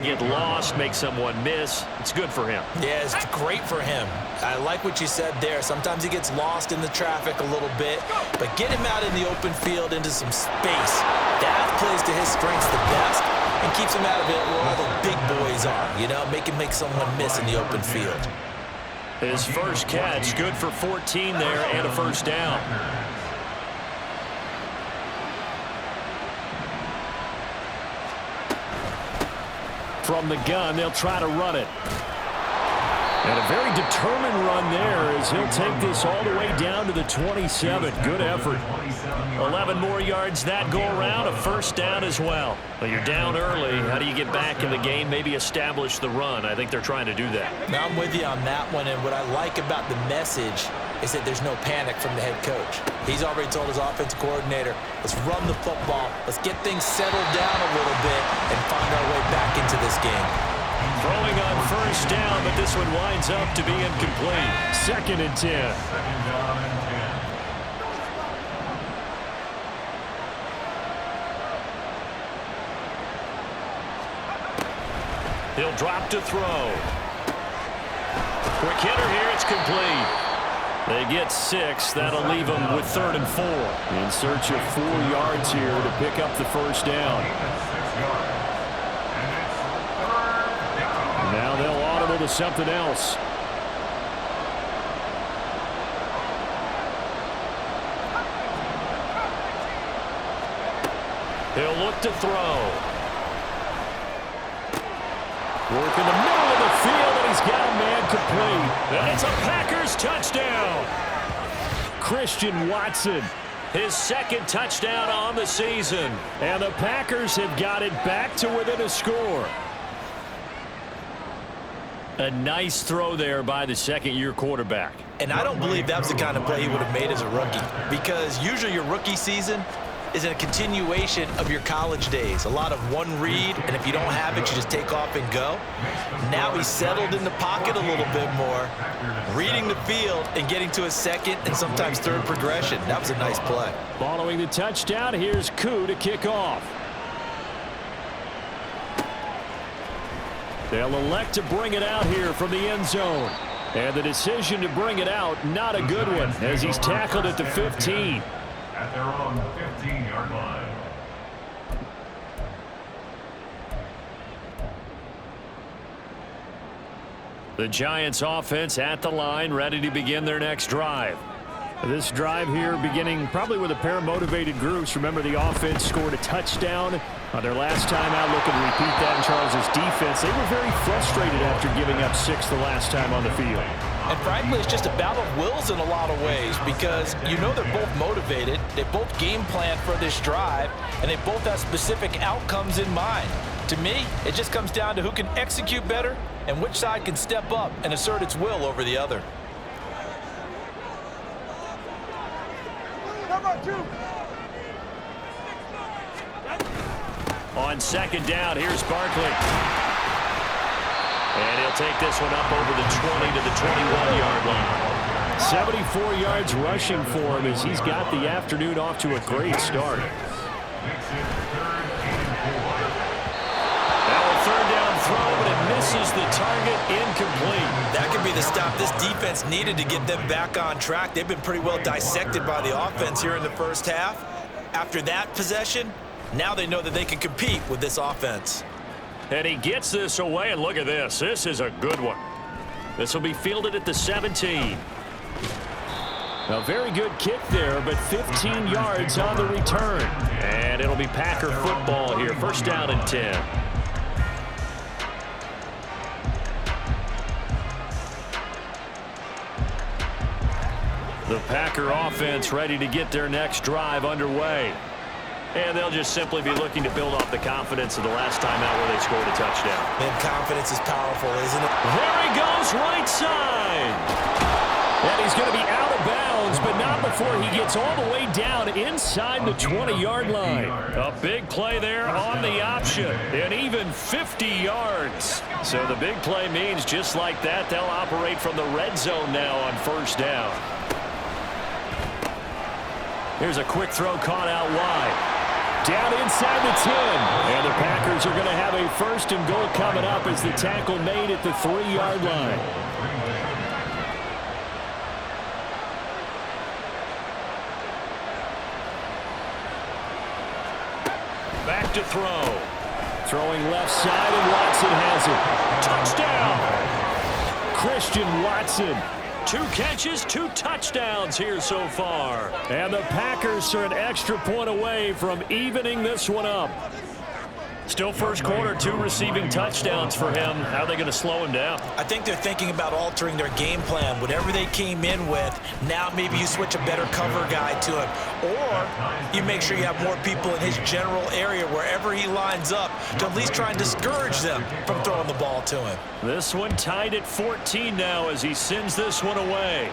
Get lost, make someone miss. It's good for him. Yeah, it's great for him. I like what you said there. Sometimes he gets lost in the traffic a little bit, but get him out in the open field into some space. That plays to his strengths the best and keeps him out of it where all the big boys are, you know, make someone miss in the open field. His first catch, good for 14 there and a first down. From the gun, they'll try to run it. And a very determined run there as he'll take this all the way down to the 27. Good effort. 11 more yards that go around, a first down as well. But you're down early. How do you get back in the game, maybe establish the run? I think they're trying to do that. Now I'm with you on that one, and what I like about the message is that there's no panic from the head coach. He's already told his offensive coordinator, let's run the football, let's get things settled down a little bit and find our way back into this game. Throwing on first down, but this one winds up to be incomplete. 2nd and 10. He'll drop to throw. Quick hitter here, it's complete. They get 6. That'll leave them with 3rd and 4. In search of 4 yards here to pick up the first down. Now they'll audible to something else. He'll look to throw. Work in the middle of the field, and he's got a man complete. And it's a Packers touchdown. Christian Watson, his 2nd touchdown on the season. And the Packers have got it back to within a score. A nice throw there by the second-year quarterback. And I don't believe that was the kind of play he would have made as a rookie, because usually your rookie season is a continuation of your college days. A lot of one read, and if you don't have it, you just take off and go. Now he's settled in the pocket a little bit more, reading the field and getting to a second and sometimes third progression. That was a nice play. Following the touchdown, here's Koo to kick off. They'll elect to bring it out here from the end zone. And the decision to bring it out, not a good one, as he's tackled at the 15. At their own 15-yard line. The Giants offense at the line, ready to begin their next drive. This drive here beginning probably with a pair of motivated groups. Remember, the offense scored a touchdown on their last time out. Looking to repeat that in Charles's defense. They were very frustrated after giving up 6 the last time on the field. And frankly, it's just a battle of wills in a lot of ways, because you know they're both motivated, they both game plan for this drive, and they both have specific outcomes in mind. To me, it just comes down to who can execute better and which side can step up and assert its will over the other. On 2nd down, here's Barkley. And he'll take this one up over the 20 to the 21-yard line. 74 yards rushing for him as he's got the afternoon off to a great start. Now a 3rd down throw, but it misses the target, incomplete. That could be the stop this defense needed to get them back on track. They've been pretty well dissected by the offense here in the first half. After that possession, now they know that they can compete with this offense. And he gets this away, and look at this. This is a good one. This will be fielded at the 17. A very good kick there, but 15 yards on the return. And it'll be Packer football here. First down and 10. The Packer offense ready to get their next drive underway. And they'll just simply be looking to build off the confidence of the last time out where they scored a touchdown. And confidence is powerful, isn't it? There he goes, right side. And he's going to be out of bounds, but not before he gets all the way down inside the 20-yard line. A big play there on the option, and even 50 yards. So the big play means just like that, they'll operate from the red zone now on first down. Here's a quick throw caught out wide. Down inside the 10. And the Packers are going to have a first and goal coming up as the tackle made at the 3-yard line. Back to throw. Throwing left side, and Watson has it. Touchdown! Christian Watson. 2 catches, 2 touchdowns here so far. And the Packers are an extra point away from evening this one up. Still first quarter, 2 receiving touchdowns for him. How are they going to slow him down? I think they're thinking about altering their game plan. Whatever they came in with, now maybe you switch a better cover guy to him. Or you make sure you have more people in his general area wherever he lines up to at least try and discourage them from throwing the ball to him. This one tied at 14 now as he sends this one away.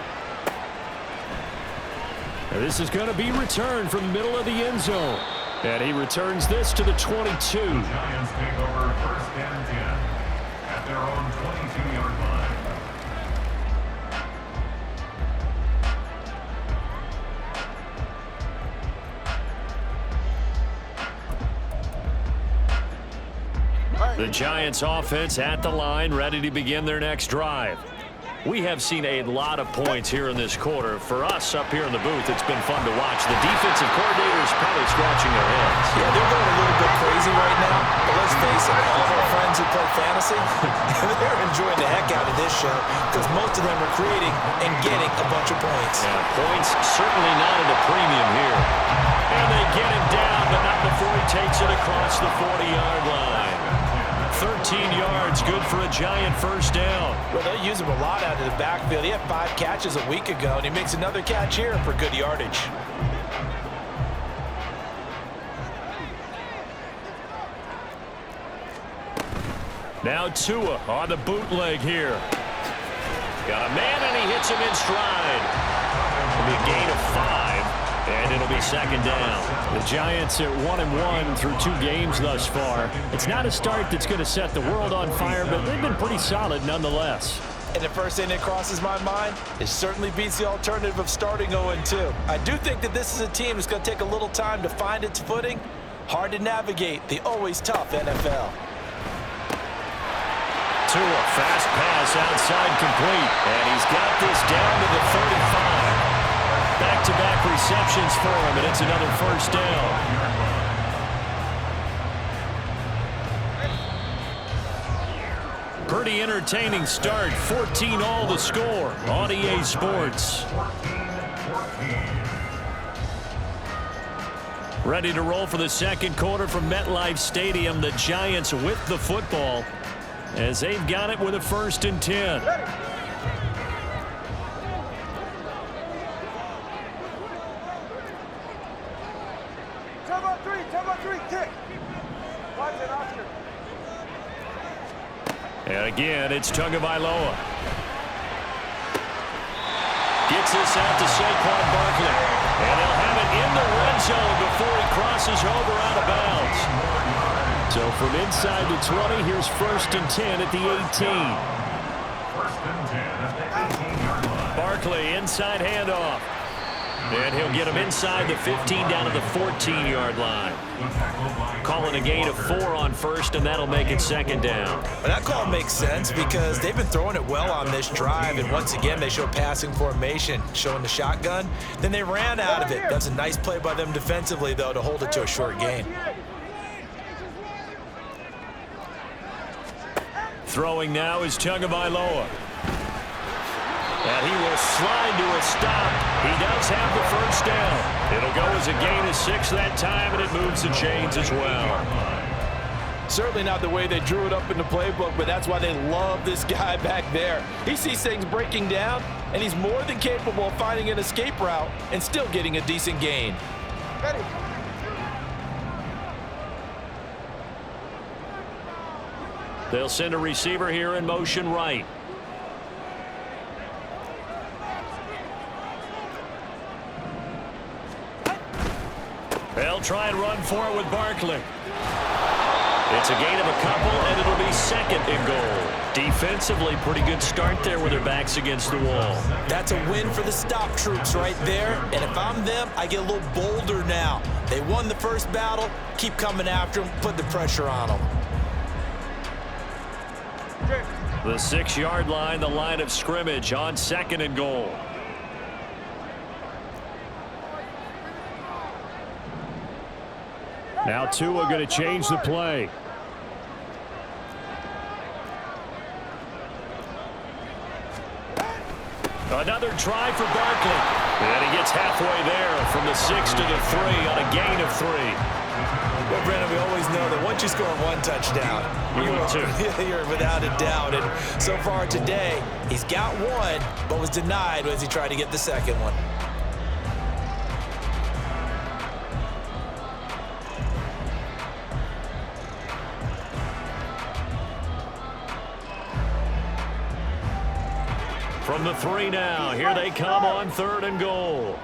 And this is going to be returned from the middle of the end zone. And he returns this to the 22. The Giants take over first and 10 at their own 22-yard line. The Giants offense at the line, ready to begin their next drive. We have seen a lot of points here in this quarter. For us up here in the booth, it's been fun to watch. The defensive coordinator is probably scratching their heads. Yeah, they're going a little bit crazy right now. But let's face it, all of our friends who play fantasy, they're enjoying the heck out of this show because most of them are creating and getting a bunch of points. Yeah, points certainly not at a premium here. And they get him down, but not before he takes it across the 40-yard line. 13 yards, good for a Giant first down. Well, they'll use him a lot out of the backfield. He had 5 catches a week ago, and he makes another catch here for good yardage. Now Tua on the bootleg here. Got a man, and he hits him in stride. It'll be a gain of 5, and it'll be second down. The Giants at 1-1 through 2 games thus far. It's not a start that's going to set the world on fire, but they've been pretty solid nonetheless. And the first thing that crosses my mind, it certainly beats the alternative of starting 0-2. I do think that this is a team that's going to take a little time to find its footing. Hard to navigate the always tough NFL. Tua, fast pass outside complete, and he's got this down to the 35. Back-to-back receptions for him, and it's another first down. Pretty entertaining start. 14 all the score on EA Sports. Ready to roll for the second quarter from MetLife Stadium. The Giants with the football as they've got it with a first and 10. And again, it's Tagovailoa. Gets this out to Saquon Barkley. And they'll have it in the red zone before he crosses over out of bounds. So from inside the 20, here's first and 10 at the 18. First and 10 at the 18-yard line. Barkley, inside handoff. And he'll get him inside the 15 down to the 14-yard line. Calling a gain of 4 on first, and that'll make it second down. Well, that call makes sense because they've been throwing it well on this drive, and once again they show passing formation, showing the shotgun. Then they ran out of it. That's a nice play by them defensively, though, to hold it to a short gain. Throwing now is Tagovailoa. And he will slide to a stop. He does have the first down. It'll go as a gain of 6 that time, and it moves the chains as well. Certainly not the way they drew it up in the playbook, but that's why they love this guy back there. He sees things breaking down, and he's more than capable of finding an escape route and still getting a decent gain. Ready. They'll send a receiver here in motion right. They'll try and run for it with Barkley. It's a gain of a couple, and it'll be second and goal. Defensively, pretty good start there with their backs against the wall. That's a win for the stop troops right there. And if I'm them, I get a little bolder now. They won the first battle. Keep coming after them. Put the pressure on them. The 6-yard line, the line of scrimmage on second and goal. Now Tua going to change the play. Another try for Barkley. And he gets halfway there from the 6 to the 3 on a gain of 3. Well, Brandon, we always know that once you score one touchdown, you're without a doubt. And so far today, he's got one, but was denied as he tried to get the second one. From the 3 now, here they come on third and goal.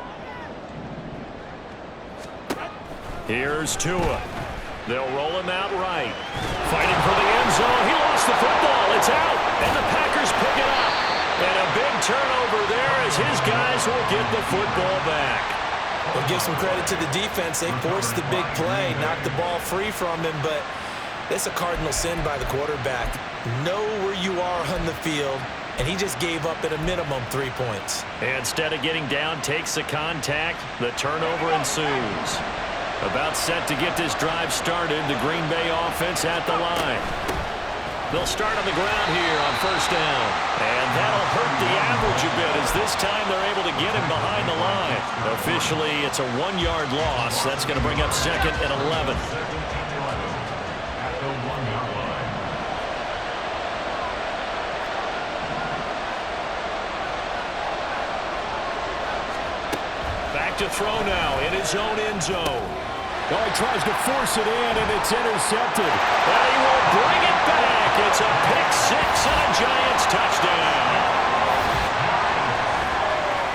Here's Tua. They'll roll him out right. Fighting for the end zone. He lost the football. It's out. And the Packers pick it up. And a big turnover there as his guys will get the football back. We'll give some credit to the defense. They forced the big play, knocked the ball free from him, but it's a cardinal sin by the quarterback. Know where you are on the field, and he just gave up at a minimum 3 points. Instead of getting down, takes the contact. The turnover ensues. About set to get this drive started, the Green Bay offense at the line. They'll start on the ground here on first down. And that'll hurt the average a bit as this time they're able to get him behind the line. Officially, it's a 1-yard loss. That's going to bring up second and 11. Back to throw now in his own end zone. Oh, he tries to force it in, and it's intercepted. And he will bring it back. It's a pick-6 and a Giants touchdown.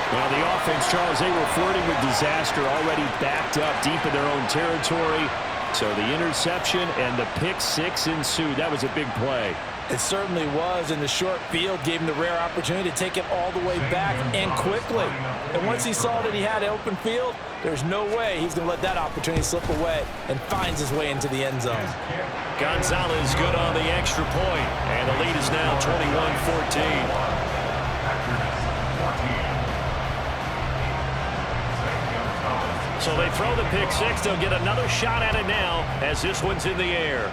Well, the offense, Charles, they were flirting with disaster, already backed up deep in their own territory. So the interception and the pick-6 ensued. That was a big play. It certainly was, and the short field gave him the rare opportunity to take it all the way back and quickly. And once he saw that he had an open field, there's no way he's going to let that opportunity slip away, and finds his way into the end zone. Gonzalez good on the extra point, and the lead is now 21-14. So they throw the pick-6. They'll get another shot at it now as this one's in the air.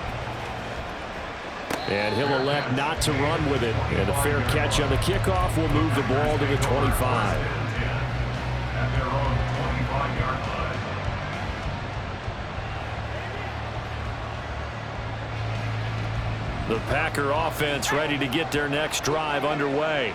And he'll elect not to run with it. And a fair catch on the kickoff will move the ball to the 25. At their own 25-yard line. The Packer offense ready to get their next drive underway.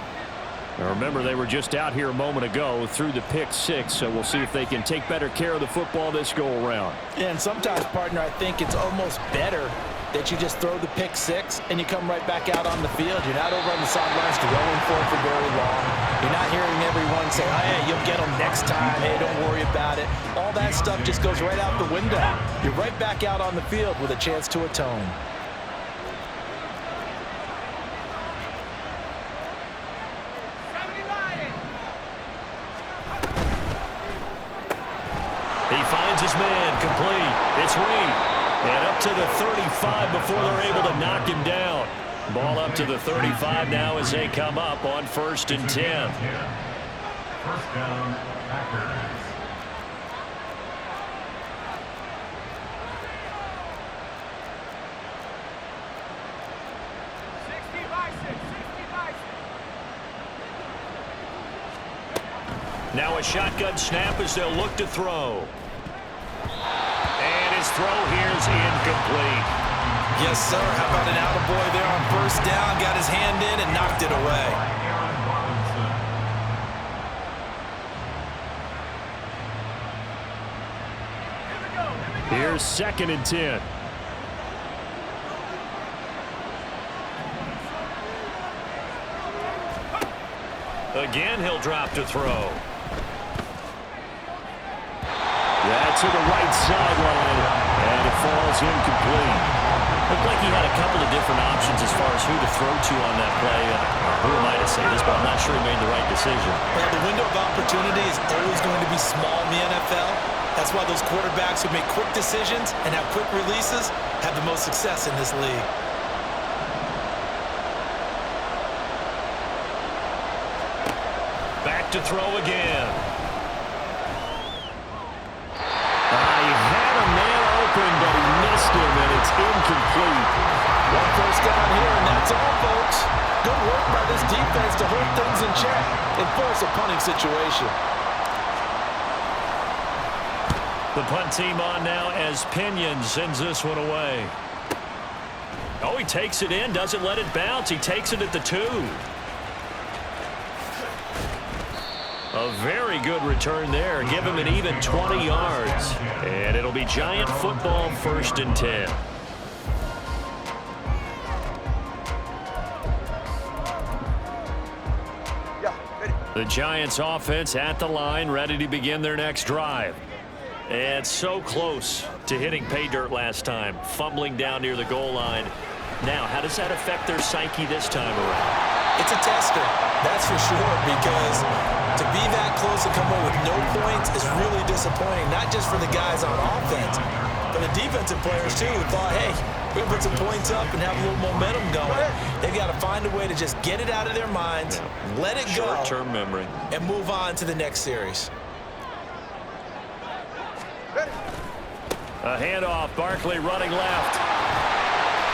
Now remember, they were just out here a moment ago through the pick-6, so we'll see if they can take better care of the football this go-around. And sometimes, partner, I think it's almost better that you just throw the pick-6 and you come right back out on the field. You're not over on the sidelines going for it for very long. You're not hearing everyone say, oh, hey, you'll get them next time. Hey, don't worry about it. All that stuff just goes right out the window. You're right back out on the field with a chance to atone. He finds his man complete. It's Reed. And up to the 35 before they're able to knock him down. Ball up to the 35 now as they come up on 1st and 10. First down, Packers. Now a shotgun snap as they'll look to throw. And his throw here's incomplete. Yes, sir. How about an attaboy there on first down? Got his hand in and knocked it away. Here's 2nd and 10. Again, he'll drop to throw. That's to the right sideline, and it falls incomplete. Looked like he had a couple of different options as far as who to throw to on that play. Who am I to say this, but I'm not sure he made the right decision. Well, the window of opportunity is always going to be small in the NFL. That's why those quarterbacks who make quick decisions and have quick releases have the most success in this league. Back to throw again. He had a man open, but he missed him, and it's incomplete. One first down here, and that's all, folks. Good work by this defense to hold things in check and force a punting situation. The punt team on now as Pinion sends this one away. Oh, he takes it in, doesn't let it bounce. He takes it at the 2. A very good return there. Give him an even 20 yards. And it'll be Giant football, 1st and 10. The Giants offense at the line, ready to begin their next drive. And so close to hitting pay dirt last time, fumbling down near the goal line. Now, how does that affect their psyche this time around? It's a tester, that's for sure, because to be that close and come away with no points is really disappointing, not just for the guys on offense, but the defensive players too, who thought, hey, we can put some points up and have a little momentum going. They've got to find a way to just get it out of their minds, let it go, short-term memory, and move on to the next series. A handoff, Barkley running left.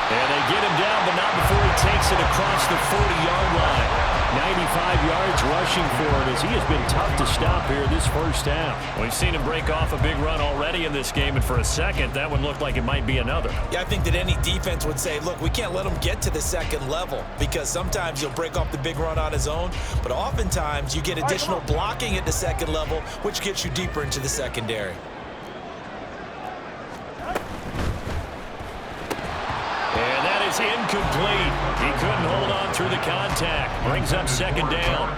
And they get him down, but not before he takes it across the 40-yard line. 95 yards rushing for him as he has been tough to stop here this first half. We've seen him break off a big run already in this game, and for a second, that one looked like it might be another. Yeah, I think that any defense would say, look, we can't let him get to the second level because sometimes he'll break off the big run on his own, but oftentimes you get additional blocking at the second level, which gets you deeper into the secondary. And that is incomplete. He couldn't hold on through the contact. Brings up 2nd down.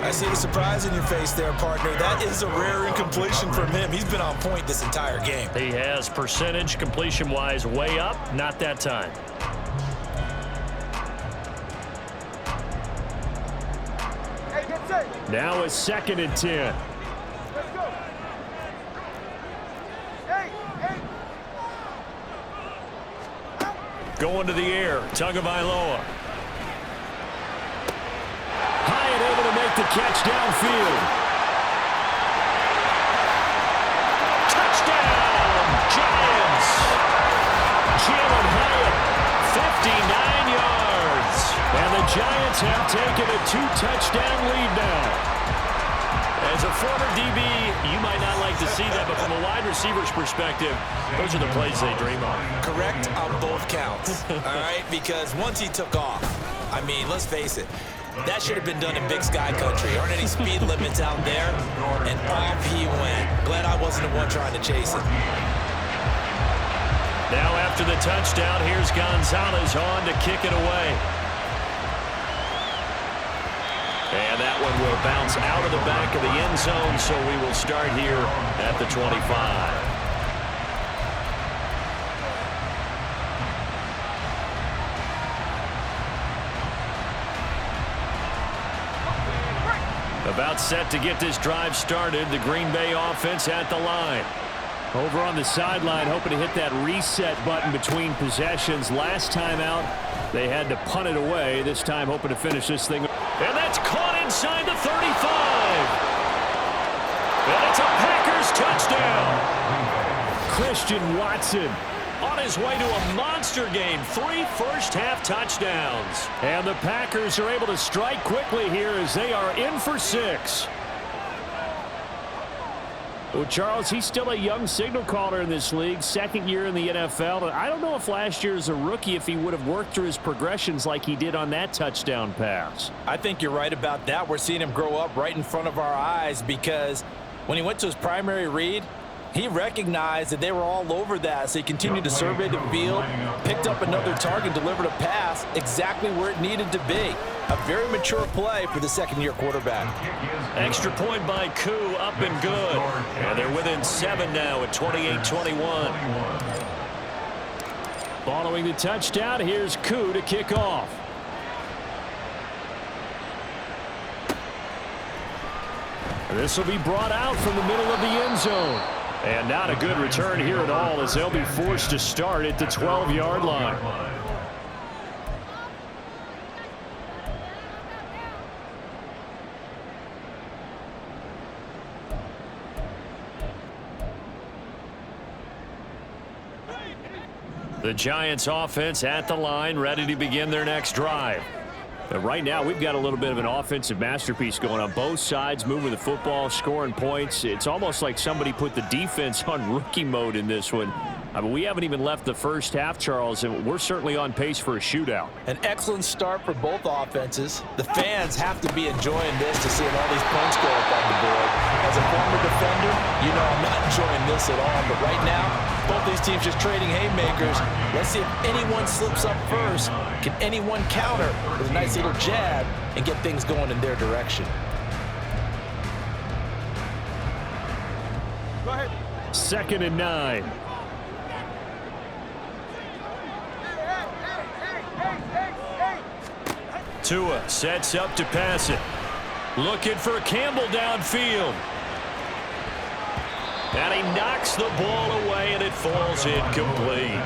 I see the surprise in your face there, partner. That is a rare incompletion from him. He's been on point this entire game. He has percentage completion-wise way up. Not that time. Now it's 2nd and 10. Going to the air, Tagovailoa. Hyatt able to make the catch downfield. Touchdown, Giants. Jalen Hyatt, 59 yards. And the Giants have taken a 2-touchdown lead now. As a former DB, you might not like to see that, but from a wide receiver's perspective, those are the plays they dream of. Correct on both counts, all right? Because once he took off, I mean, let's face it, that should have been done in Big Sky Country. Aren't any speed limits out there? And off he went. Glad I wasn't the one trying to chase it. Now after the touchdown, here's Gonzalez on to kick it away. And that one will bounce out of the back of the end zone, so we will start here at the 25. About set to get this drive started, the Green Bay offense at the line. Over on the sideline, hoping to hit that reset button between possessions. Last time out, they had to punt it away. This time, hoping to finish this thing. And that's caught inside the 35. And it's a Packers touchdown. Christian Watson on his way to a monster game. 3 first-half touchdowns. And the Packers are able to strike quickly here as they are in for 6. Well, Charles, he's still a young signal caller in this league, 2nd year in the NFL. I don't know if last year as a rookie, if he would have worked through his progressions like he did on that touchdown pass. I think you're right about that. We're seeing him grow up right in front of our eyes because when he went to his primary read, he recognized that they were all over that, so he continued to survey the field, picked up another target, delivered a pass exactly where it needed to be. A very mature play for the 2nd-year quarterback. Extra point by Koo, up and good. And they're within 7 now at 28-21. Following the touchdown, here's Koo to kick off. This will be brought out from the middle of the end zone. And not a good return here at all, as they'll be forced to start at the 12-yard line. The Giants offense at the line, ready to begin their next drive. But right now, we've got a little bit of an offensive masterpiece going on. Both sides moving the football, scoring points. It's almost like somebody put the defense on rookie mode in this one. I mean, we haven't even left the first half, Charles, and we're certainly on pace for a shootout. An excellent start for both offenses. The fans have to be enjoying this to seeing all these points go up on the board. As a former defender, you know I'm not enjoying this at all. But right now, both these teams just trading haymakers. Let's see if anyone slips up first. Can anyone counter with a nice little jab and get things going in their direction? Go ahead. 2nd and 9. Tua sets up to pass it. Looking for Campbell downfield. And he knocks the ball away, and it falls incomplete.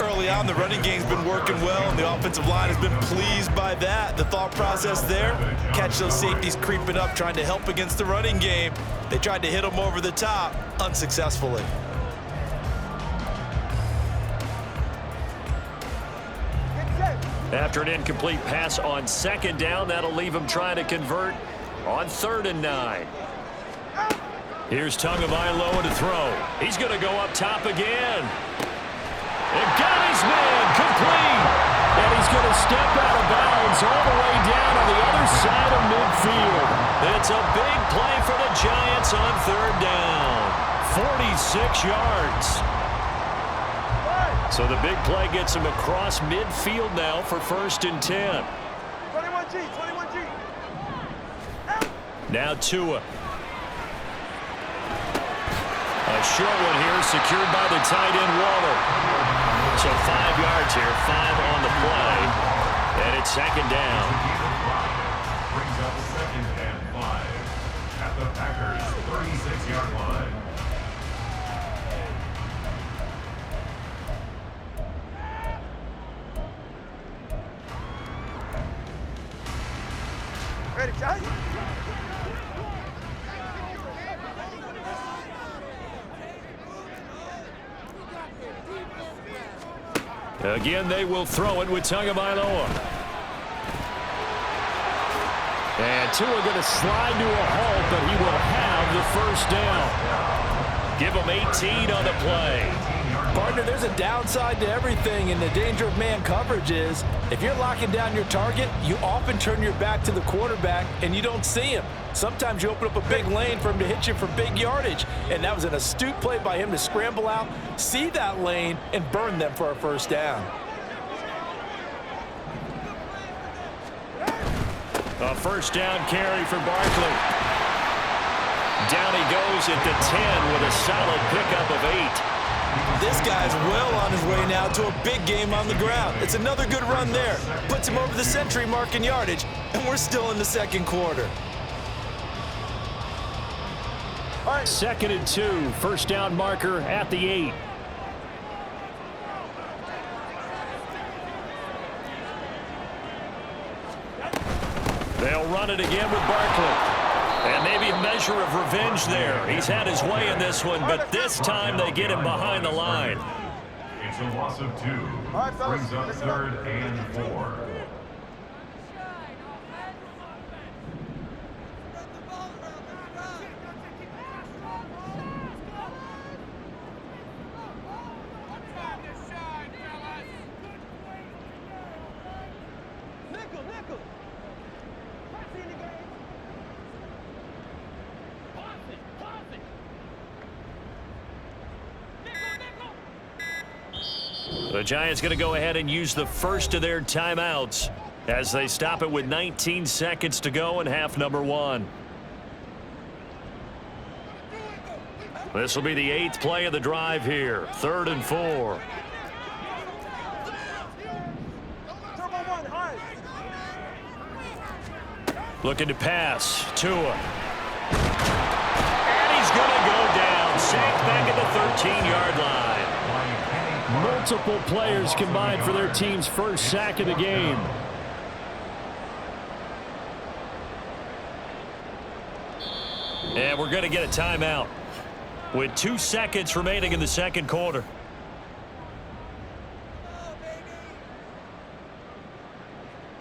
Early on, the running game's been working well, and the offensive line has been pleased by that. The thought process there, catch those safeties creeping up, trying to help against the running game. They tried to hit them over the top, unsuccessfully. After an incomplete pass on 2nd down, that'll leave him trying to convert on 3rd and 9. Here's Tagovailoa to throw. He's going to go up top again. And got his man complete. And he's going to step out of bounds all the way down on the other side of midfield. It's a big play for the Giants on 3rd down. 46 yards. So the big play gets him across midfield now for 1st and 10. 21G, 21G. Now Tua. A short one here, secured by the tight end Waller. So 5 yards here, 5 on the play. And it's 2nd down. Brings up 2nd and 5 at the Packers' 36-yard line. Ready, Johnny? Again, they will throw it with Tagovailoa. And Tua going to slide to a halt, but he will have the 1st down. Give him 18 on the play. Partner, there's a downside to everything, and the danger of man coverage is if you're locking down your target, you often turn your back to the quarterback and you don't see him. Sometimes you open up a big lane for him to hit you for big yardage, and that was an astute play by him to scramble out, see that lane, and burn them for a 1st down. A 1st down carry for Barkley. Down he goes at the 10 with a solid pickup of 8. This guy's well on his way now to a big game on the ground. It's another good run there. Puts him over the century mark in yardage, and we're still in the 2nd quarter. 2nd and 2, 1st down marker at the 8. They'll run it again with Barkley. And maybe a measure of revenge there. He's had his way in this one, but this time they get him behind the line. It's a loss of 2. Brings up 3rd and 4. The Giants going to go ahead and use the first of their timeouts as they stop it with 19 seconds to go in half number 1. This will be the 8th play of the drive here. 3rd and 4. Looking to pass. Tua. And he's going to go down. Sacked back at the 13-yard line. Multiple players combined for their team's first sack of the game. And we're going to get a timeout with 2 seconds remaining in the second quarter.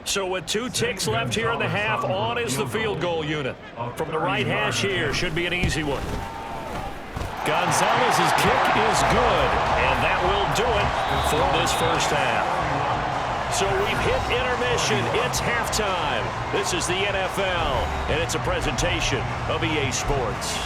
So with 2 ticks left here in the half, on is the field goal unit. From the right hash here, should be an easy one. Gonzalez's kick is good, and that will do it for this first half. So we've hit intermission. It's halftime. This is the NFL, and it's a presentation of EA Sports.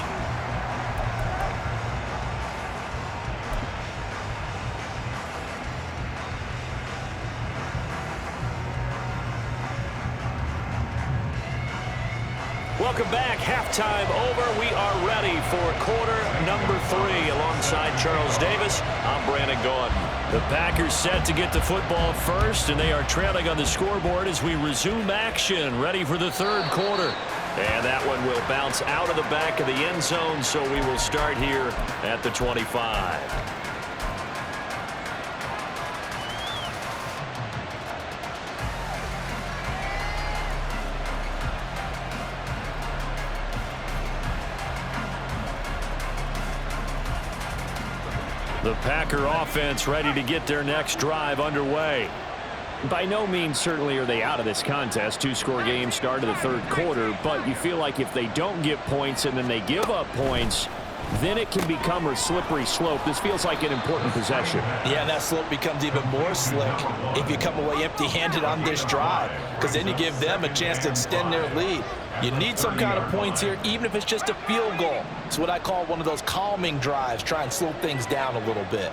Welcome back. Halftime over. We are ready for quarter number 3 alongside Charles Davis. I'm Brandon Gaudin. The Packers set to get the football first, and they are trailing on the scoreboard as we resume action, ready for the third quarter. And that one will bounce out of the back of the end zone, so we will start here at the 25. The Packer offense ready to get their next drive underway. By no means certainly are they out of this contest. 2-score game start of the third quarter, but you feel like if they don't get points and then they give up points, then it can become a slippery slope. This feels like an important possession. Yeah, and that slope becomes even more slick if you come away empty-handed on this drive, because then you give them a chance to extend their lead. You need some kind of points here, even if it's just a field goal. It's what I call one of those calming drives. Try and slow things down a little bit.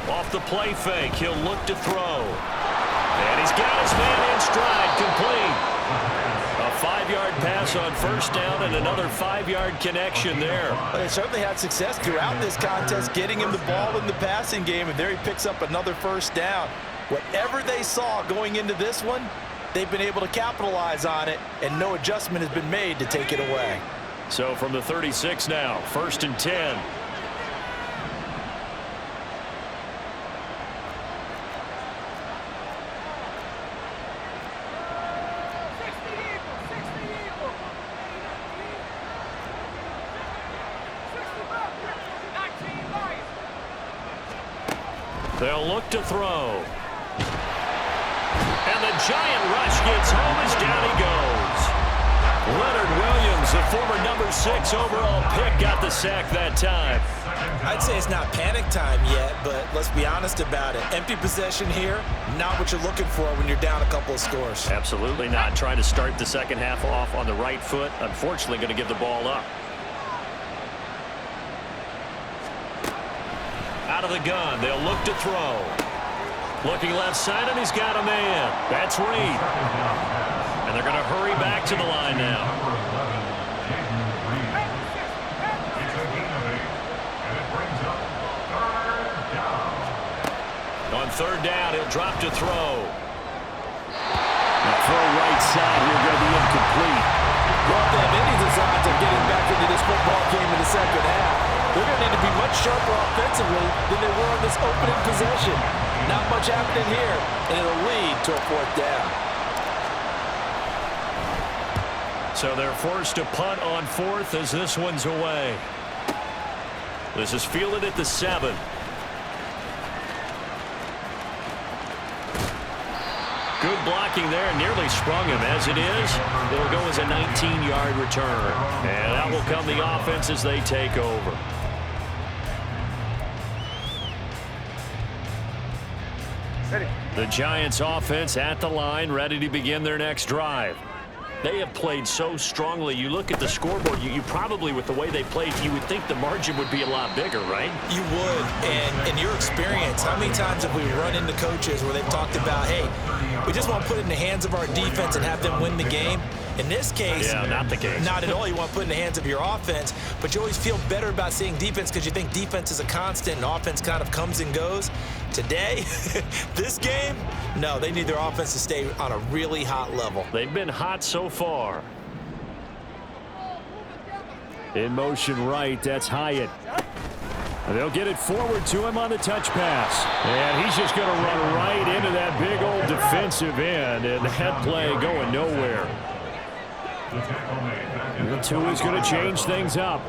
Off the play fake, he'll look to throw. And he's got his man in stride, complete. A 5-yard pass on first down and another 5-yard connection there. They certainly had success throughout this contest, getting him the ball in the passing game, and there he picks up another first down. Whatever they saw going into this one, they've been able to capitalize on it, and no adjustment has been made to take it away. So from the 36 now, 1st and 10. They'll look to throw. And the giant rush gets home as down he goes. Leonard Williams, the former number 6 overall pick, got the sack that time. I'd say it's not panic time yet, but let's be honest about it. Empty possession here, not what you're looking for when you're down a couple of scores. Absolutely not. Trying to start the second half off on the right foot. Unfortunately, going to give the ball up. Out of the gun, they'll look to throw. Looking left side, and he's got a man. That's Reed. And they're going to hurry back to the line now. On third down, he'll drop to throw. The throw right side here going to be incomplete. Well, if they have any designs of getting back into this football game in the second half, they're going to need to be much sharper offensively than they were on this opening possession. Not much happening here, and it'll lead to a 4th down. So they're forced to punt on 4th as this one's away. This is fielded at the 7. Good blocking there, nearly sprung him. As it is, it'll go as a 19-yard return. And that will come the offense as they take over. The Giants offense at the line, ready to begin their next drive. They have played so strongly. You look at the scoreboard, you probably, with the way they played, you would think the margin would be a lot bigger, right? You would. And in your experience, how many times have we run into coaches where they've talked about, hey, we just want to put it in the hands of our defense and have them win the game? In this case, yeah, not the case. Not at all. You want to put it in the hands of your offense, but you always feel better about seeing defense because you think defense is a constant and offense kind of comes and goes. Today, this game, No, they need their offense to stay on a really hot level. They've been hot so far. In motion right, that's Hyatt. They'll get it forward to him on the touch pass. And he's just going to run right into that big old defensive end, and that play going nowhere. The two is going to change things up.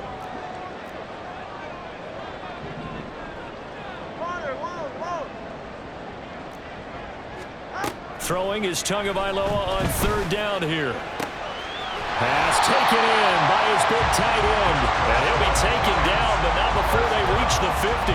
Throwing is Tagovailoa on third down here. Pass taken in by his big tight end. And he'll be taken down, but not before they reach the 50.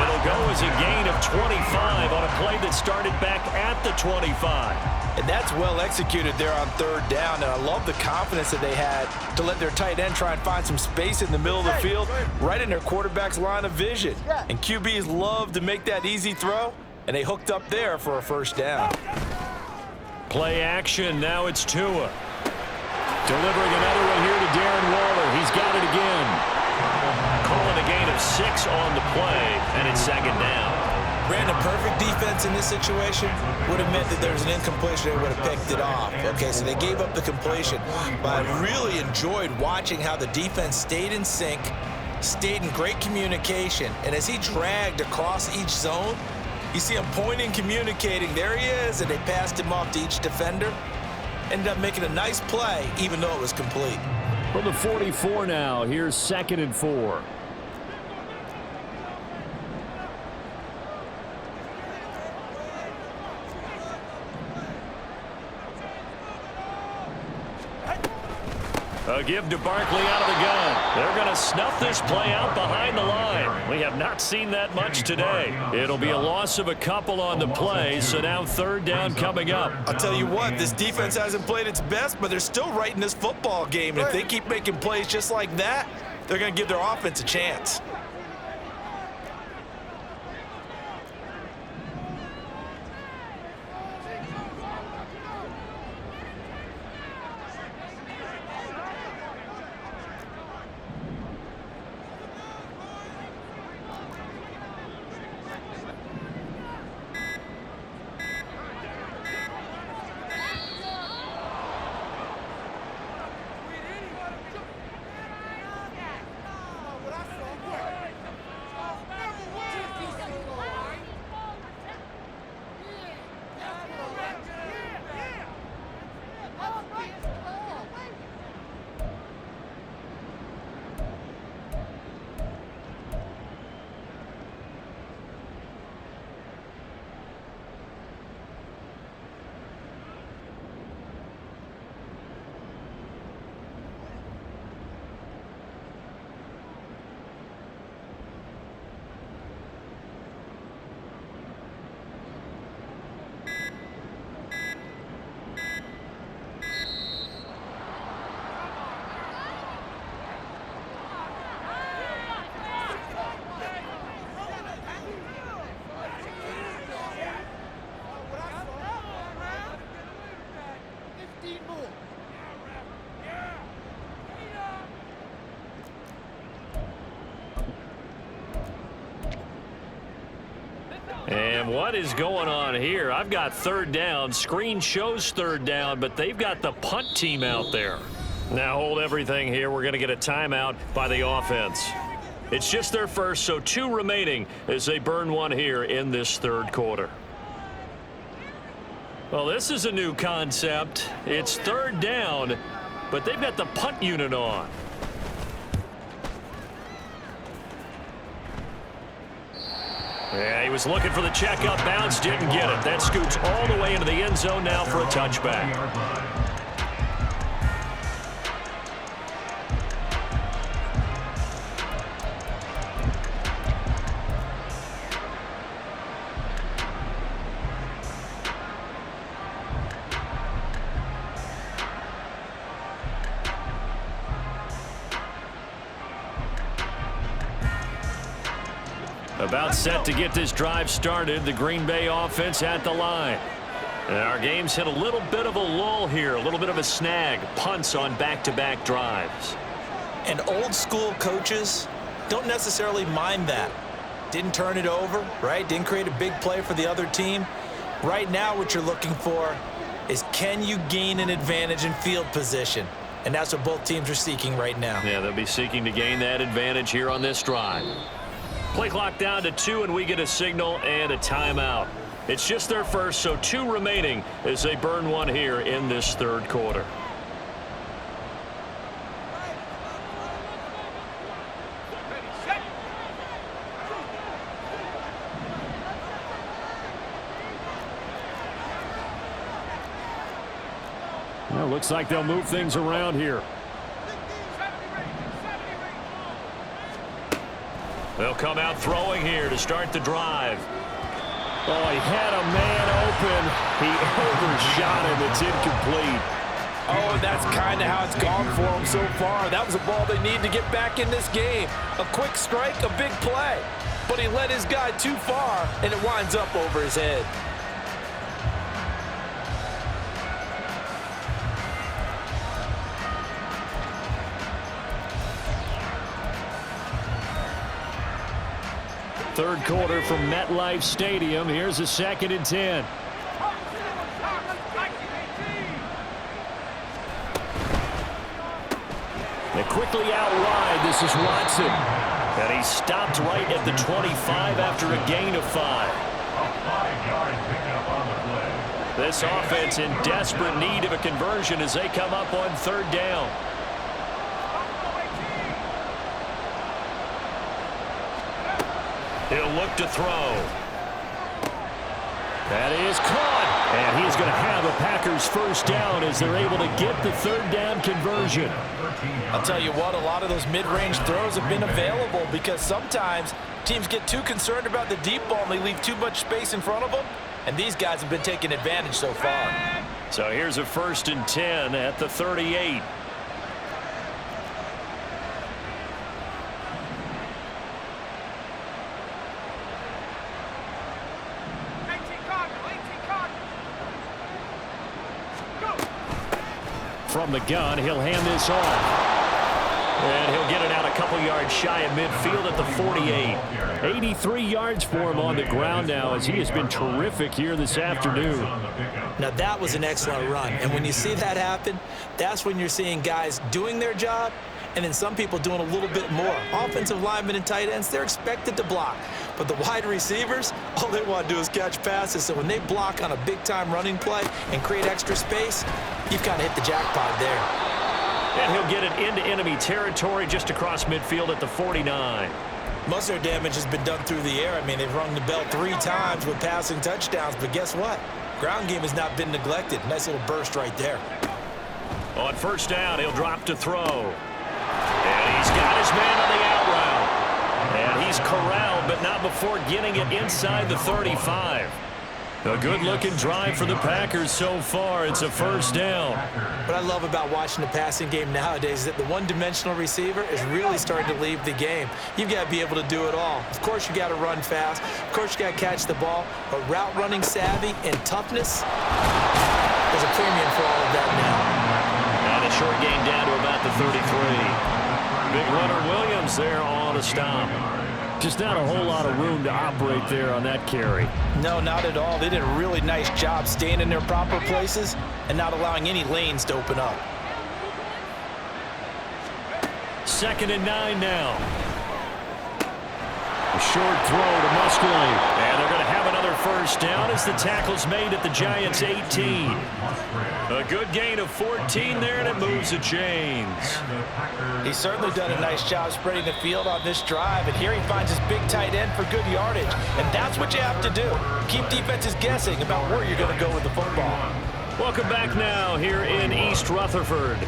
It'll go as a gain of 25 on a play that started back at the 25. And that's well executed there on third down. And I love the confidence that they had to let their tight end try and find some space in the middle of the field, right in their quarterback's line of vision. And QBs love to make that easy throw, and they hooked up there for a first down. Play action. Now it's Tua. Delivering another one here to Darren Waller. He's got it again. Calling a gain of 6 on the play, and it's second down. Brandon, perfect defense in this situation would have meant that there was an incompletion. They would have picked it off. Okay, so they gave up the completion. But I really enjoyed watching how the defense stayed in sync, stayed in great communication, and as he dragged across each zone, you see him pointing, communicating. There he is, and they passed him off to each defender. Ended up making a nice play, even though it was complete. From the 44 now, here's 2nd and 4. A give to Barkley out of the gun. They're going to snuff this play out behind the line. We have not seen that much today. It'll be a loss of a couple on the play, so now third down coming up. I'll tell you what, this defense hasn't played its best, but they're still right in this football game. And if they keep making plays just like that, they're going to give their offense a chance. And what is going on here? I've got third down. Screen shows third down, but they've got the punt team out there. Now hold everything here. We're going to get a timeout by the offense. It's just their first, so 2 remaining as they burn one here in this third quarter. Well, this is a new concept. It's third down, but they've got the punt unit on. Yeah, he was looking for the checkup bounce, didn't get it. That scoots all the way into the end zone now for a touchback. About set to get this drive started. The Green Bay offense at the line. And our game's hit a little bit of a lull here, a little bit of a snag. Punts on back-to-back drives. And old school coaches don't necessarily mind that. Didn't turn it over, right? Didn't create a big play for the other team. Right now what you're looking for is, can you gain an advantage in field position? And that's what both teams are seeking right now. Yeah, they'll be seeking to gain that advantage here on this drive. Play clock down to 2, and we get a signal and a timeout. It's just their first, so 2 remaining as they burn one here in this third quarter. Well, looks like they'll move things around here. They'll come out throwing here to start the drive. Oh, he had a man open. He overshot him. It's incomplete. Oh, and that's kind of how it's gone for him so far. That was a ball they need to get back in this game. A quick strike, a big play. But he led his guy too far, and it winds up over his head. Third quarter from MetLife Stadium. Here's a 2nd and 10. They quickly out wide. This is Watson. And he stopped right at the 25 after a gain of 5. This offense in desperate need of a conversion as they come up on 3rd down. He'll look to throw. That is caught. And he's going to have a Packers first down as they're able to get the 3rd down conversion. I'll tell you what, a lot of those mid-range throws have been available because sometimes teams get too concerned about the deep ball and they leave too much space in front of them. And these guys have been taking advantage so far. So here's a 1st and 10 at the 38. From the gun, he'll hand this off. And he'll get it out a couple yards shy of midfield at the 48. 83 yards for him on the ground now as he has been terrific here this afternoon. Now that was an excellent run. And when you see that happen, that's when you're seeing guys doing their job and then some people doing a little bit more. Offensive linemen and tight ends, they're expected to block. But the wide receivers, all they want to do is catch passes. So when they block on a big-time running play and create extra space, you've got to hit the jackpot there. And he'll get it into enemy territory just across midfield at the 49. Most of their damage has been done through the air. I mean, they've rung the bell 3 times with passing touchdowns. But guess what? Ground game has not been neglected. Nice little burst right there. On 1st down, he'll drop to throw. And he's got his man on the out route. And he's corralled, but not before getting it inside the 35. A good-looking drive for the Packers so far. It's a 1st down. What I love about watching the passing game nowadays is that the one-dimensional receiver is really starting to leave the game. You've got to be able to do it all. Of course, you got to run fast. Of course, you got to catch the ball. But route running savvy and toughness, there's a premium for all of that now. And a short gain down to about the 33. Big runner Williams there on a stop. Just not a whole lot of room to operate there on that carry. No, not at all. They did a really nice job staying in their proper places and not allowing any lanes to open up. 2nd and 9 now. A short throw to Musgrave. And they're going to have another 1st down as the tackle's made at the Giants' 18. A good gain of 14 there, and it moves the chains. He's certainly done a nice job spreading the field on this drive, and here he finds his big tight end for good yardage. And that's what you have to do. Keep defenses guessing about where you're going to go with the football. Welcome back now here in East Rutherford.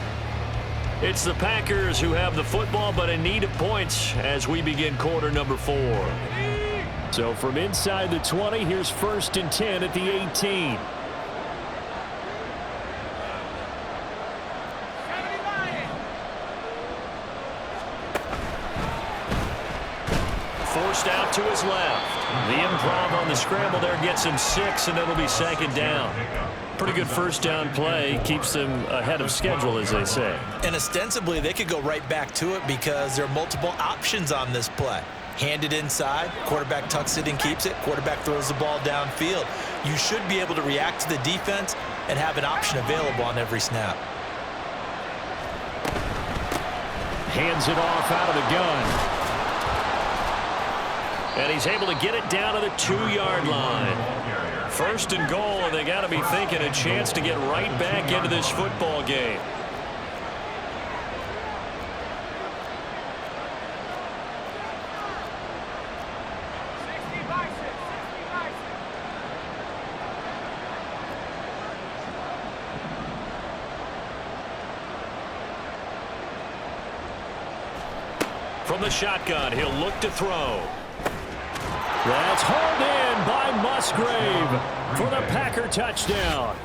It's the Packers who have the football, but in need of points as we begin quarter number 4. So from inside the 20, here's 1st and 10 at the 18. Forced out to his left. The improv on the scramble there gets him 6, and it'll be 2nd down. Pretty good 1st down play. Keeps them ahead of schedule, as they say. And ostensibly, they could go right back to it because there are multiple options on this play. Hand it inside, quarterback tucks it and keeps it, quarterback throws the ball downfield. You should be able to react to the defense and have an option available on every snap. Hands it off out of the gun. And he's able to get it down to the 2-yard line. First and goal, and they got to be thinking a chance to get right back into this football game. From the shotgun, he'll look to throw. That's hauled in by Musgrave for the Packer touchdown.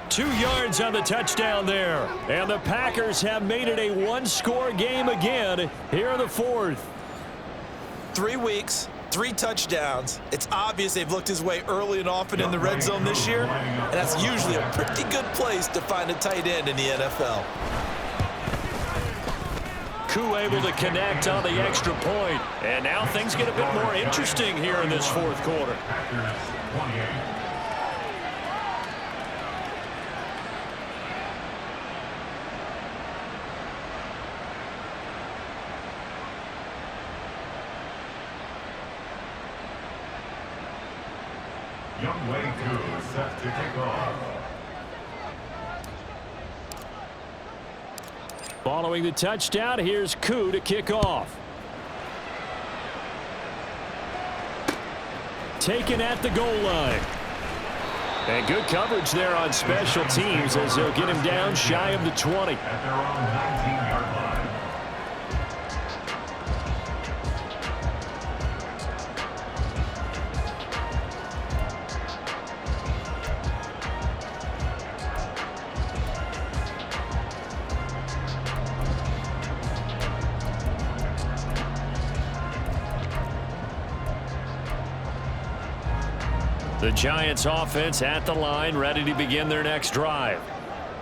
2 yards on the touchdown there. And the Packers have made it a one-score game again here in the fourth. 3 weeks, 3 touchdowns. It's obvious they've looked his way early and often in the red zone this year, and that's usually a pretty good place to find a tight end in the NFL. Koo able to connect on the extra point. And now things get a bit more interesting here in this fourth quarter. Young Wei Koo set to kick off. Following the touchdown, here's Koo to kick off. Taken at the goal line. And good coverage there on special teams as they'll get him down shy of the 20. At their own 19-yard line. The Giants offense at the line, ready to begin their next drive.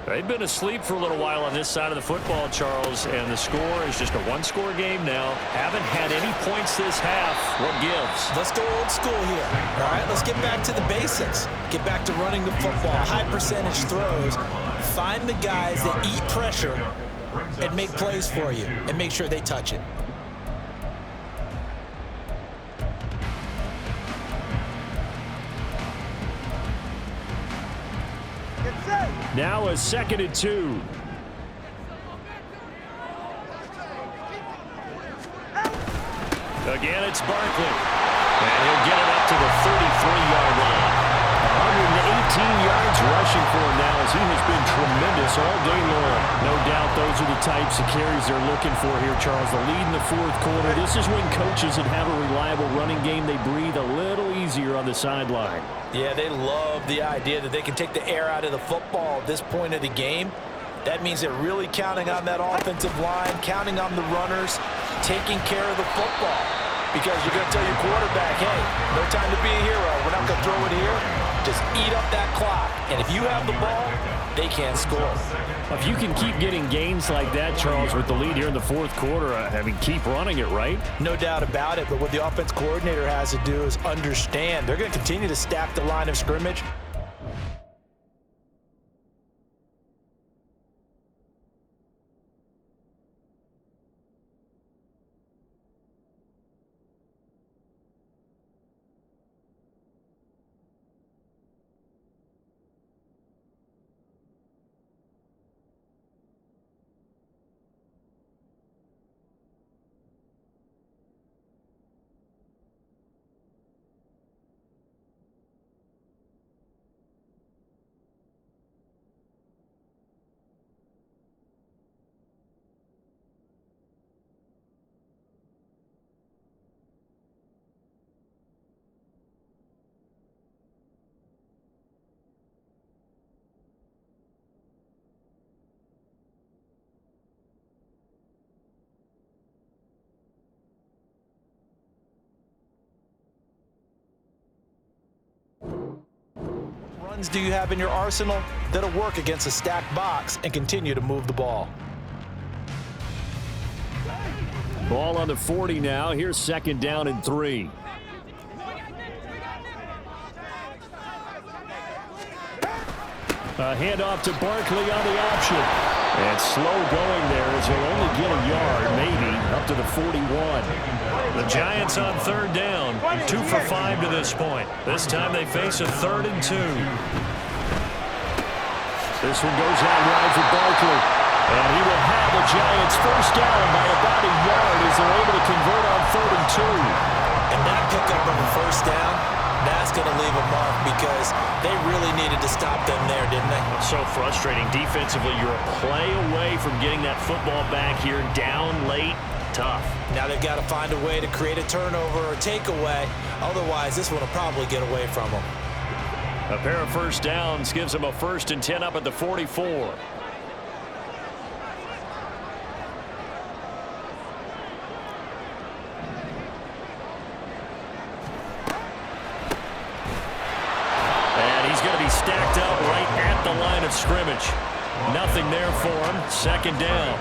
They've been asleep for a little while on this side of the football, Charles, and the score is just a one-score game now. Haven't had any points this half. What gives? Let's go old school here. All right, let's get back to the basics. Get back to running the football, high percentage throws. Find the guys that eat pressure and make plays for you and make sure they touch it. Now a 2nd and 2. Again, it's Barkley. And he'll get it up to the 33-yard line. 118 yards rushing for him now as he has been tremendous all day long. No doubt those are the types of carries they're looking for here, Charles. The lead in the fourth quarter. This is when coaches that have a reliable running game, they breathe a little easier on the sideline. Yeah, they love the idea that they can take the air out of the football at this point of the game. That means they're really counting on that offensive line, counting on the runners, taking care of the football. Because you're going to tell your quarterback, hey, no time to be a hero. We're not going to throw it here. Just eat up that clock. And if you have the ball, they can't score. If you can keep getting gains like that, Charles, with the lead here in the fourth quarter, I mean, keep running it, right? No doubt about it, but what the offense coordinator has to do is understand they're going to continue to stack the line of scrimmage. Runs do you have in your arsenal that'll work against a stacked box and continue to move the ball? Ball on the 40 now. Here's second down and 3. A handoff to Barkley on the option. And slow going there as he'll only get a yard, maybe, up to the 41. The Giants on third down. 2 for 5 to this point. This time they face a 3rd and 2. This one goes out wide for Barkley. And he will have the Giants first down by about a yard as they're able to convert on 3rd and 2. And that pickup of a first down, that's going to leave a mark because they really needed to stop them there, didn't they? So frustrating. Defensively, you're a play away from getting that football back here down late. Tough. Now they've got to find a way to create a turnover or takeaway. Otherwise, this one will probably get away from them. A pair of first downs gives them a 1st and 10 up at the 44. Stacked up right at the line of scrimmage. Nothing there for him. Second down.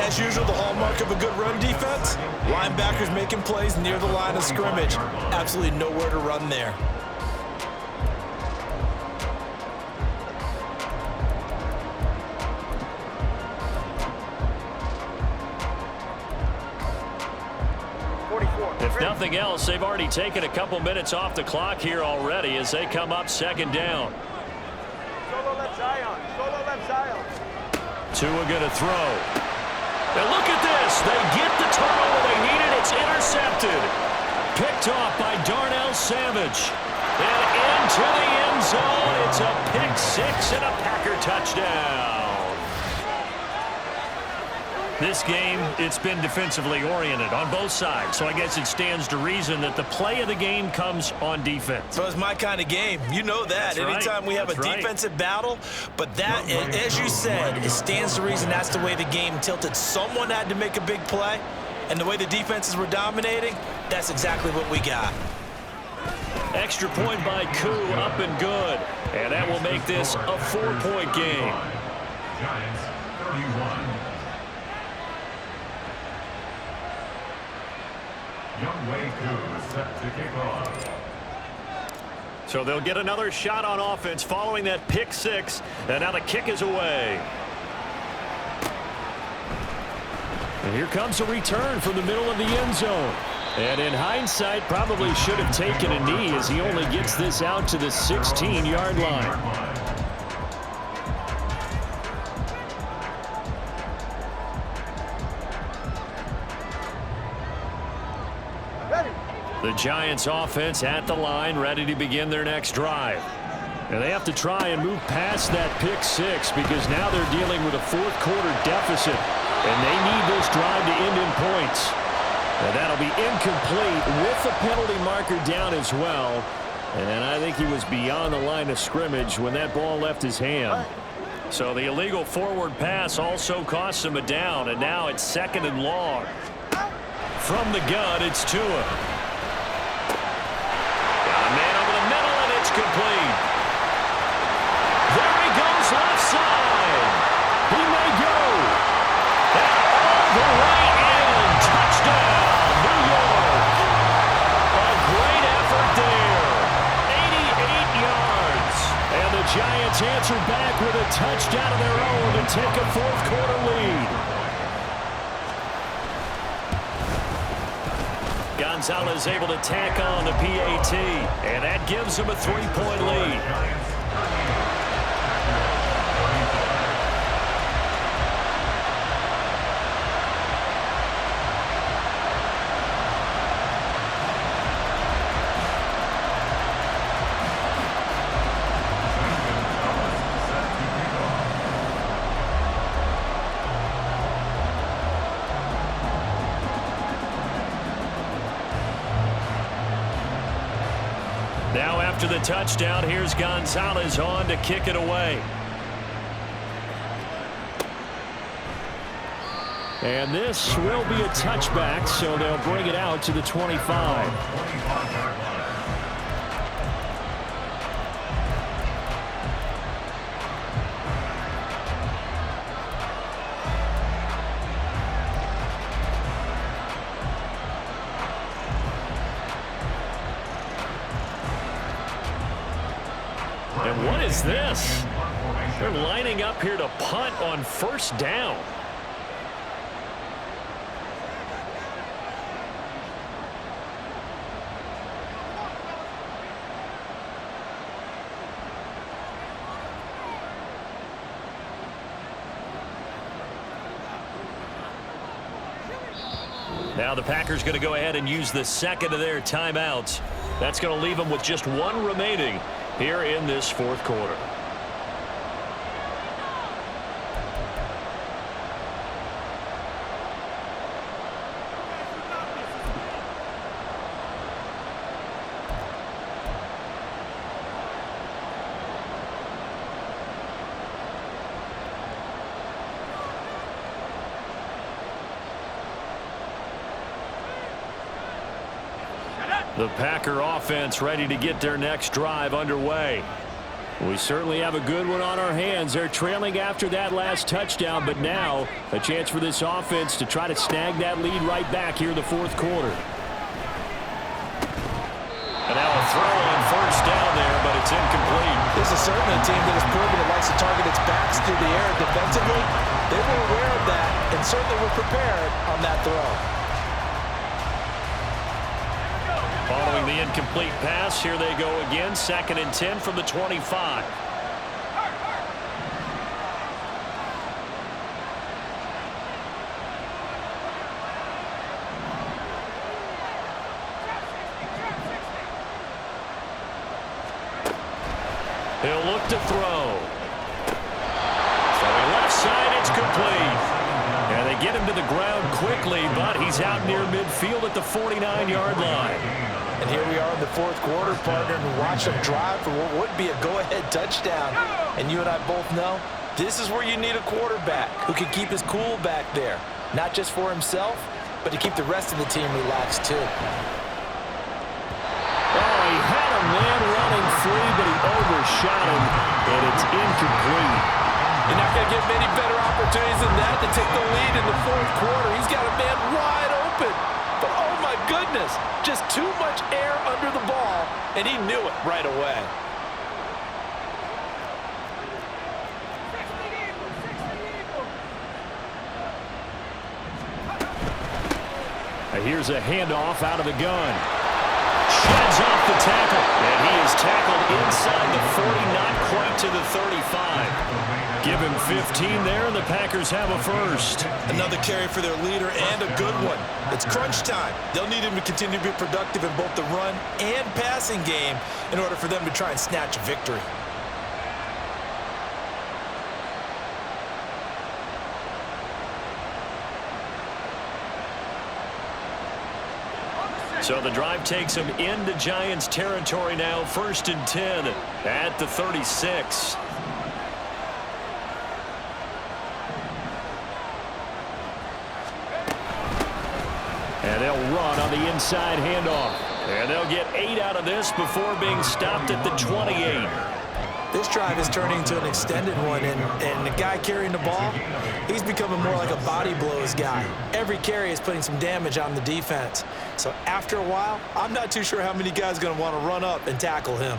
As usual, the hallmark of a good run defense, linebackers making plays near the line of scrimmage. Absolutely nowhere to run there. If nothing else, they've already taken a couple minutes off the clock here already as they come up second down. Solo left Zion. Solo left Zion. Tua going to throw. And look at this. They get the turnover they needed. It's intercepted. Picked off by Darnell Savage. And into the end zone. It's a pick 6 and a Packer touchdown. This game, it's been defensively oriented on both sides, so I guess it stands to reason that the play of the game comes on defense. So it's my kind of game. You know that. That's right. Anytime we have a defensive battle, but that, as you said, it stands to reason that's the way the game tilted. Someone had to make a big play, and the way the defenses were dominating, that's exactly what we got. Extra point by Koo, up and good. And that will make this a 4-point game. Giants 31. Young Wei Koo is set to kick off. So they'll get another shot on offense following that pick 6. And now the kick is away. And here comes a return from the middle of the end zone. And in hindsight, probably should have taken a knee as he only gets this out to the 16-yard line. The Giants offense at the line, ready to begin their next drive. And they have to try and move past that pick 6 because now they're dealing with a fourth-quarter deficit. And they need this drive to end in points. And that'll be incomplete with the penalty marker down as well. And I think he was beyond the line of scrimmage when that ball left his hand. So the illegal forward pass also costs him a down. And now it's 2nd and long. From the gun, it's Tua. Complete. There he goes left side. He may go. And all the way in. Touchdown, New York. A great effort there. 88 yards. And the Giants answer back with a touchdown of their own to take a fourth-quarter lead. Gonzalez able to tack on the PAT, and that gives him a 3-point lead. Now after the touchdown, here's Gonzalez on to kick it away. And this will be a touchback, so they'll bring it out to the 25. is this? They're lining up here to punt on first down. Now the Packers going to go ahead and use the second of their timeouts. That's going to leave them with just one remaining here in this fourth quarter. The Packer offense ready to get their next drive underway. We certainly have a good one on our hands. They're trailing after that last touchdown, but now a chance for this offense to try to snag that lead right back here in the fourth quarter. And now a throw on first down there, but it's incomplete. This is certainly a team that has proven it likes to target its backs through the air defensively. They were aware of that and certainly were prepared on that throw. Following the incomplete pass, here they go again. 2nd and 10 from the 25. He'll look to throw. Throwing left side, it's complete. And they get him to the ground quickly, but he's out near midfield at the 49-yard line. And here we are in the fourth quarter, partner, and watch them drive for what would be a go-ahead touchdown. And you and I both know this is where you need a quarterback who can keep his cool back there, not just for himself, but to keep the rest of the team relaxed too. Oh, he had a man running free, but he overshot him, and it's incomplete. You're not going to get many better opportunities than that to take the lead in the fourth quarter. He's got a man wide open. But, oh, my goodness, just too much air under the ball, and he knew it right away. And here's a handoff out of the gun. Sheds off the tackle, and he is tackled inside the 40, not quite to the 35. Give him 15 there, and the Packers have a first. Another carry for their leader, and a good one. It's crunch time. They'll need him to continue to be productive in both the run and passing game in order for them to try and snatch a victory. So the drive takes them into Giants territory now, 1st and 10 at the 36. And they'll run on the inside handoff. And they'll get 8 out of this before being stopped at the 28. This drive is turning into an extended one, and the guy carrying the ball, he's becoming more like a body blows guy. Every carry is putting some damage on the defense. So after a while, I'm not too sure how many guys are going to want to run up and tackle him.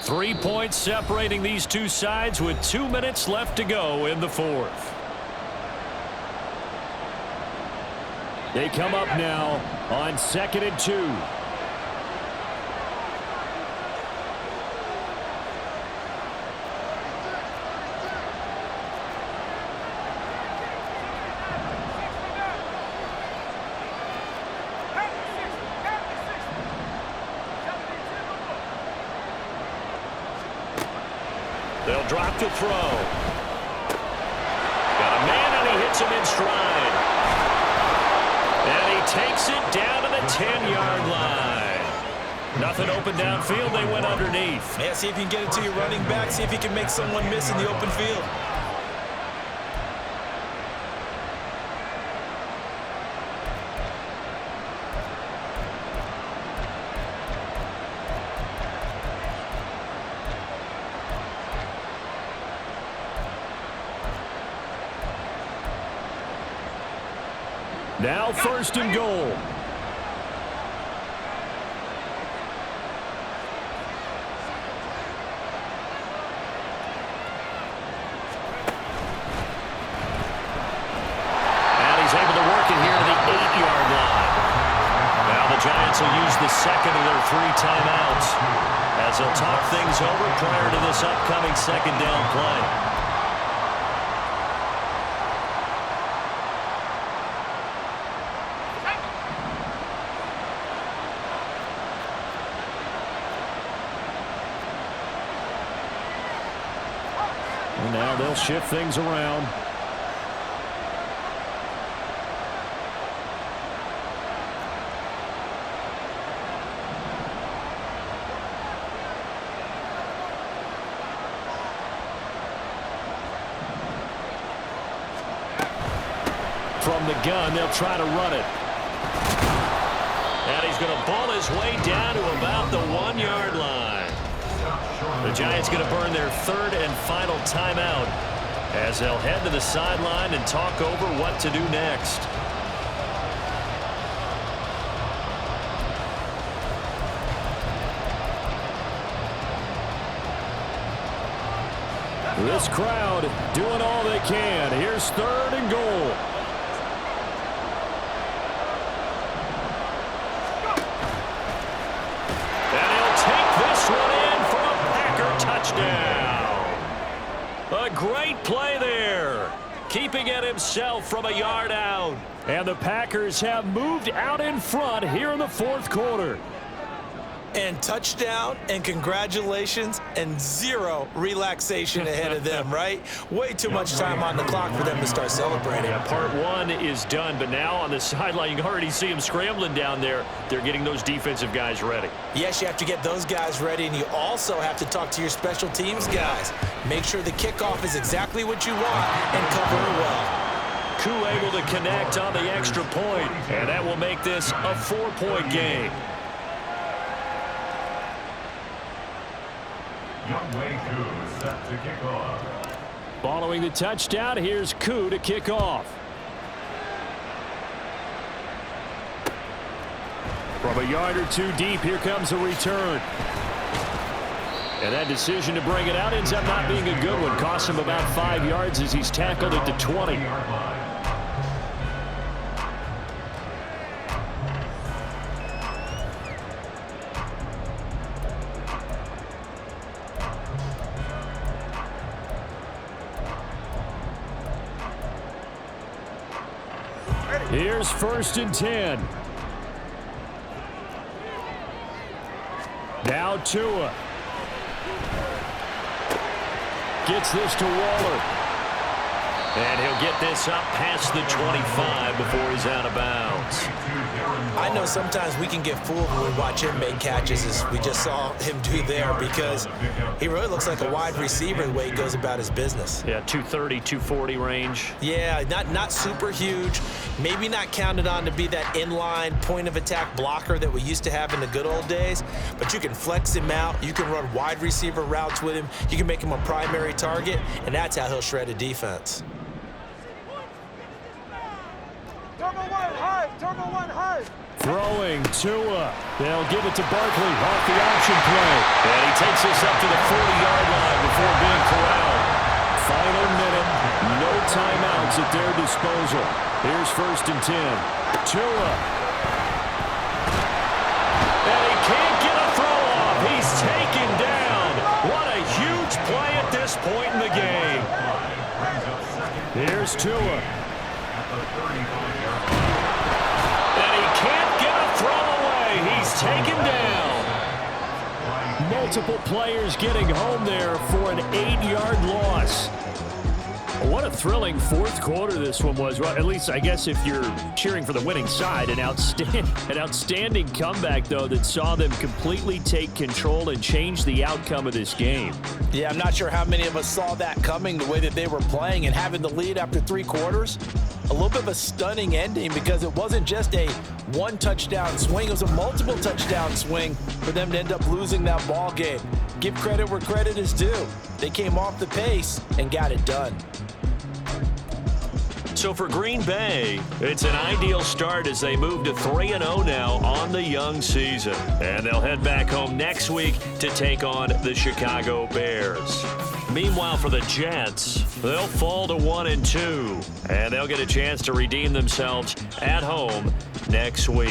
Three points separating these two sides with 2 minutes left to go in the fourth. They come up now on 2nd and 2. They'll drop the throw. Got a man, and he hits him in stride. And he takes it down to the 10-yard line. Nothing open downfield. They went underneath. Yeah, see if you can get it to your running back. See if you can make someone miss in the open field. Now 1st and goal the Giants will use the second of their 3 timeouts as they'll talk things over prior to this upcoming second down play. And now they'll shift things around. From the gun, they'll try to run it. And he's going to ball his way down to about the 1-yard line. The Giants going to burn their 3rd and final timeout as they'll head to the sideline and talk over what to do next. This crowd doing all they can. Here's 3rd and goal. And he'll take this one in for a Packer touchdown. A great play there, keeping it himself from a yard out. And the Packers have moved out in front here in the 4th quarter. And touchdown, and congratulations, and 0 relaxation ahead of them, right? Way too much time on the clock for them to start celebrating. Yeah, part 1 is done, but now on the sideline, you can already see them scrambling down there. They're getting those defensive guys ready. Yes, you have to get those guys ready, and you also have to talk to your special teams guys. Make sure the kickoff is exactly what you want and cover it well. Koo able to connect on the extra point, and that will make this a 4-point game. Youngway Koo set to kick off. Following the touchdown, here's Koo to kick off. From a yard or 2 deep, here comes a return. And that decision to bring it out ends up not being a good one. Costs him about 5 yards as he's tackled at the 20. Here's 1st and 10. Now Tua. Gets this to Waller. And he'll get this up past the 25 before he's out of bounds. I know sometimes we can get fooled when we watch him make catches, as we just saw him do there, because he really looks like a wide receiver the way he goes about his business. Yeah, 230, 240 range. Yeah, not super huge. Maybe not counted on to be that inline point-of-attack blocker that we used to have in the good old days, but you can flex him out. You can run wide receiver routes with him. You can make him a primary target, and that's how he'll shred a defense. Turbo one high. Throwing Tua. They'll give it to Barkley off the option play. And he takes this up to the 40-yard line before being corralled. Final minute. No timeouts at their disposal. Here's 1st and 10. Tua. And he can't get a throw off. He's taken down. What a huge play at this point in the game. Here's Tua. And he can't get a throw away. He's taken down. Multiple players getting home there for an 8-yard loss. What a thrilling 4th quarter this one was. Well, at least I guess if you're cheering for the winning side, an outstanding comeback, though, that saw them completely take control and change the outcome of this game. Yeah, I'm not sure how many of us saw that coming, the way that they were playing and having the lead after 3 quarters. A little bit of a stunning ending, because it wasn't just a 1-touchdown swing. It was a multiple touchdown swing for them to end up losing that ball game. Give credit where credit is due. They came off the pace and got it done. So for Green Bay, it's an ideal start as they move to 3-0 now on the young season. And they'll head back home next week to take on the Chicago Bears. Meanwhile, for the Jets, they'll fall to 1-2, and they'll get a chance to redeem themselves at home next week.